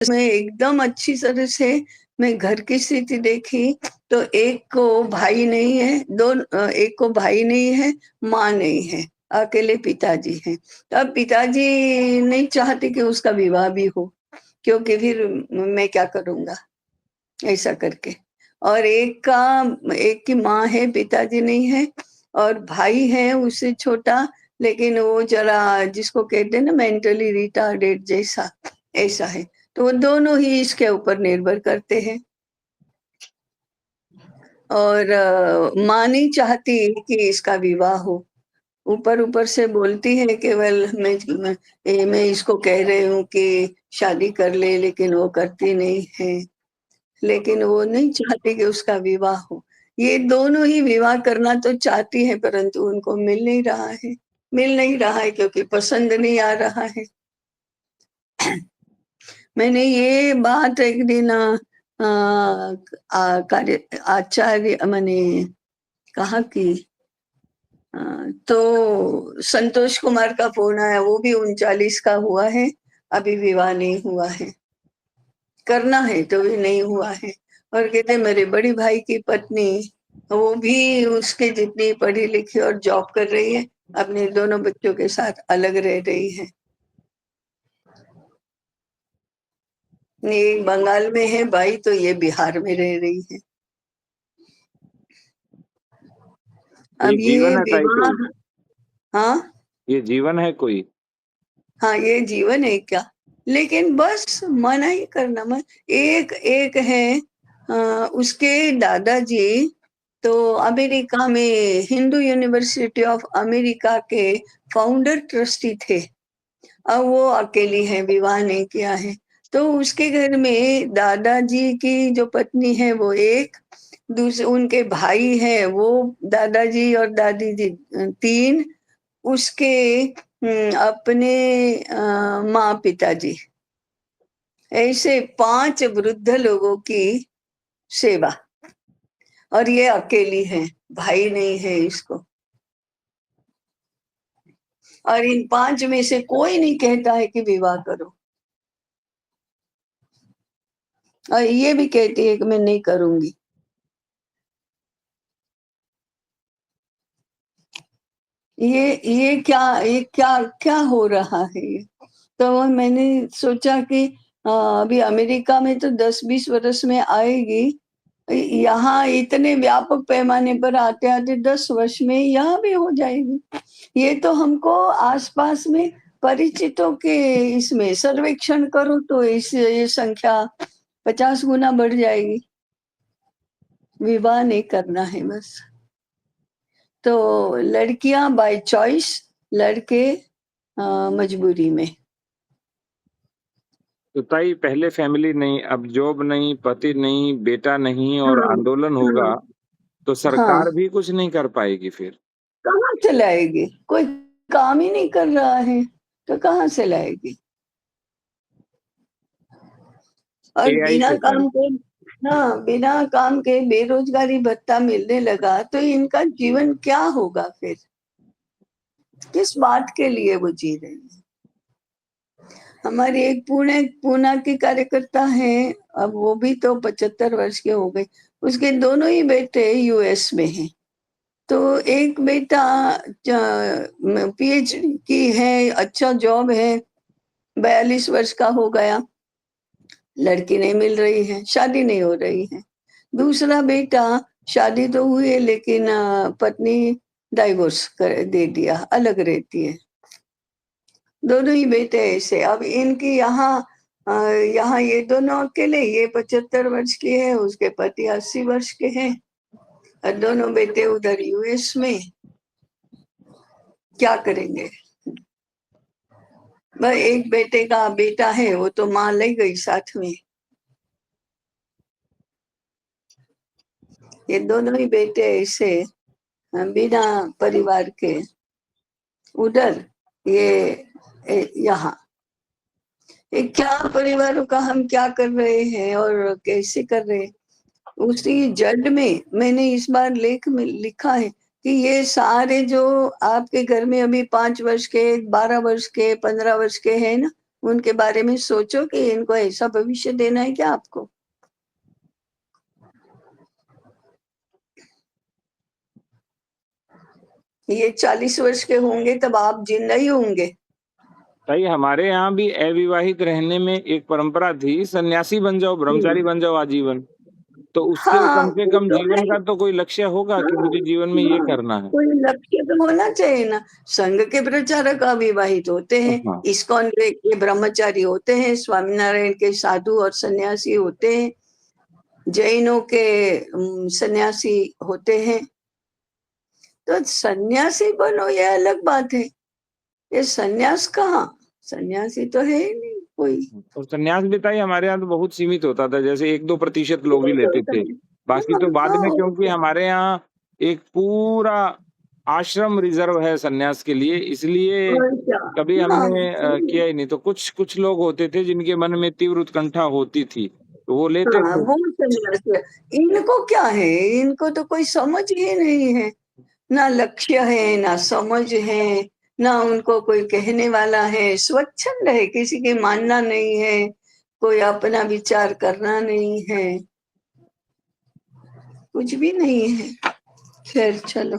मैं एकदम अच्छी तरह से मैं घर की स्थिति देखी तो एक को भाई नहीं है, एक को भाई नहीं है, माँ नहीं है, अकेले पिताजी हैं। तो अब पिताजी नहीं चाहते कि उसका विवाह भी हो, क्योंकि फिर मैं क्या करूँगा ऐसा करके। और एक की माँ है, पिताजी नहीं है, और भाई है उससे छोटा, लेकिन वो जरा जिसको कहते हैं ना मेंटली रिटार्डेड जैसा, ऐसा है। तो वो दोनों ही इसके ऊपर निर्भर करते हैं। और माँ नहीं चाहती कि इसका विवाह हो। ऊपर से बोलती है केवल मैं इसको कह रही हूँ कि शादी कर ले, लेकिन वो करती नहीं है। लेकिन वो नहीं चाहती कि उसका विवाह हो। ये दोनों ही विवाह करना तो चाहती है, परंतु उनको मिल नहीं रहा है क्योंकि पसंद नहीं आ रहा है। मैंने ये बात एक दिन आचार्य मैंने कहा कि तो संतोष कुमार का फोन आया, वो भी 39 का हुआ है, अभी विवाह नहीं हुआ है, करना है तो भी नहीं हुआ है। और कहते मेरे बड़ी भाई की पत्नी, वो भी उसके जितनी पढ़ी लिखी और जॉब कर रही है, अपने दोनों बच्चों के साथ अलग रह रही है। एक बंगाल में है भाई, तो ये बिहार में रह रही है। अब ये जीवन है विवाह, हाँ ये जीवन है कोई? हाँ ये जीवन है क्या? लेकिन बस मना ही करना मत। एक एक है उसके दादाजी तो अमेरिका में हिंदू यूनिवर्सिटी ऑफ अमेरिका के फाउंडर ट्रस्टी थे। अब वो अकेली है, विवाह नहीं किया है। तो उसके घर में दादाजी की जो पत्नी है वो एक, दूसरे उनके भाई है वो, दादाजी और दादी जी 3, उसके अपने माँ पिताजी, ऐसे 5 वृद्ध लोगों की सेवा। और ये अकेली है, भाई नहीं है इसको। और इन 5 में से कोई नहीं कहता है कि विवाह करो, और ये भी कहती है कि मैं नहीं करूंगी। ये क्या क्या हो रहा है ये? तो मैंने सोचा कि अभी अमेरिका में तो 10-20 वर्ष में आएगी, यहाँ इतने व्यापक पैमाने पर आते आते 10 वर्ष में यहाँ भी हो जाएगी। ये तो हमको आसपास में परिचितों के इसमें सर्वेक्षण करो तो ये संख्या 50 गुना बढ़ जाएगी। विवाह नहीं करना है बस। तो लड़कियां बाय चॉइस, लड़के मजबूरी में। तो ताई पहले फैमिली नहीं, अब जॉब नहीं, पति नहीं, बेटा नहीं, और हाँ आंदोलन होगा, तो हाँ, सरकार भी कुछ नहीं कर पाएगी फिर। कहाँ से लाएगी? कोई काम ही नहीं कर रहा है तो कहाँ से लाएगी? और एआई से कर। बिना काम के बेरोजगारी भत्ता मिलने लगा तो इनका जीवन क्या होगा फिर? किस बात के लिए वो जी रहे हैं? हमारी एक पूना की कार्यकर्ता है, अब वो भी तो 75 वर्ष के हो गए। उसके दोनों ही बेटे यूएस में हैं। तो एक बेटा पीएचडी की है, अच्छा जॉब है, 42 वर्ष का हो गया, लड़की नहीं मिल रही है, शादी नहीं हो रही है। दूसरा बेटा शादी तो हुई है, लेकिन पत्नी डाइवोर्स कर दे दिया, अलग रहती है। दोनों ही बेटे ऐसे। अब इनकी यहाँ ये दोनों अकेले, ये 75 वर्ष की है, उसके पति 80 वर्ष के हैं, और दोनों बेटे उधर यूएस में। क्या करेंगे? बस एक बेटे का बेटा है, वो तो माँ ले गई साथ में। ये दोनों ही बेटे ऐसे बिना परिवार के, उधर ये यहाँ। ये क्या परिवारों का हम क्या कर रहे हैं और कैसे कर रहे हैं? उसी जड़ में मैंने इस बार लेख में लिखा है कि ये सारे जो आपके घर में अभी 5 वर्ष के, 12 वर्ष के, 15 वर्ष के हैं ना, उनके बारे में सोचो कि इनको ऐसा भविष्य देना है क्या आपको? ये 40 वर्ष के होंगे तब आप जिंदा ही होंगे। ताई हमारे यहाँ भी अविवाहित रहने में एक परंपरा थी, सन्यासी बन जाओ, ब्रह्मचारी बन जाओ आजीवन। तो उससे हाँ, कम से वो कम तो जीवन है। का तो कोई लक्ष्य होगा कि हाँ, मुझे जीवन में ये हाँ, करना है। कोई लक्ष्य तो होना चाहिए ना। संघ के प्रचारक अविवाहित होते हैं, हाँ, इस्कॉन के ब्रह्मचारी होते हैं, स्वामीनारायण के साधु और सन्यासी होते हैं, जैनों के सन्यासी होते हैं। तो सन्यासी बनो ये अलग बात है। ये सन्यास कहाँ, सन्यासी तो है ही नहीं कोई। और संन्यास भी ताई हमारे यहाँ तो बहुत सीमित होता था, जैसे 1-2% लोग ही सीमित लेते होता थे। है। बाकी तो हाँ, बाद हाँ, में, और क्योंकि क्या। हमारे यहाँ एक पूरा आश्रम रिज़र्व है सन्यास के लिए, इसलिए और क्या। कभी हाँ, हमने सही है। किया ही नहीं। तो कुछ लोग होते थे जिनके मन में तीव्र उत्कंठा होती थी, तो वो लेते हाँ, थे। वो सन्यासी है। इनको क्या है, इनको तो कोई समझ ही नहीं है। ना लक्ष्य है, ना समझ है, ना उनको कोई कहने वाला है। स्वच्छंद है, किसी की मानना नहीं है, कोई अपना विचार करना नहीं है, कुछ भी नहीं है। खैर चलो।